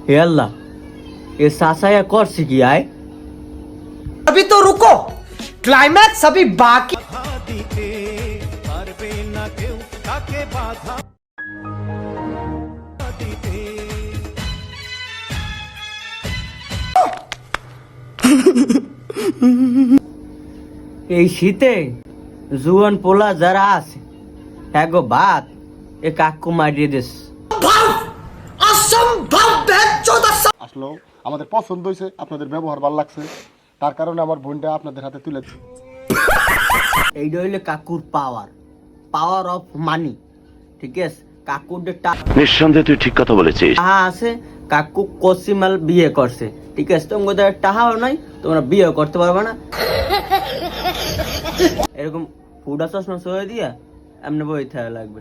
हे अल्लाह ये सासाया करছে কি আয় अभी तो रुको, क्लाइमैक्स अभी बाकी। এই শীতে জুয়ান পোলা যারা আছে এগো ভাত এ কাকু মারিয়ে দিস আসলো আমাদের পছন্দ হয়েছে, আপনাদের ব্যবহার ভালো লাগছে, তার কারণে আমার বোনটা আপনাদের হাতে তুলে দিচ্ছি। এইটা হইলে কাকুর পাওয়ার অফ মানি। ঠিক আছে, কাকুর নিঃসন্দেহে তুই ঠিক কথা বলেছিস। টাহা আছে, কাকু কসিমাল বিয়ে করছে। ঠিক আছে, তোমাদের টাহাও নাই, তোমরা বিয়ে করতে পারবে না। এরকম ফুডা চশমা সয়ে দিয়া এমনি বই থাকা লাগবে।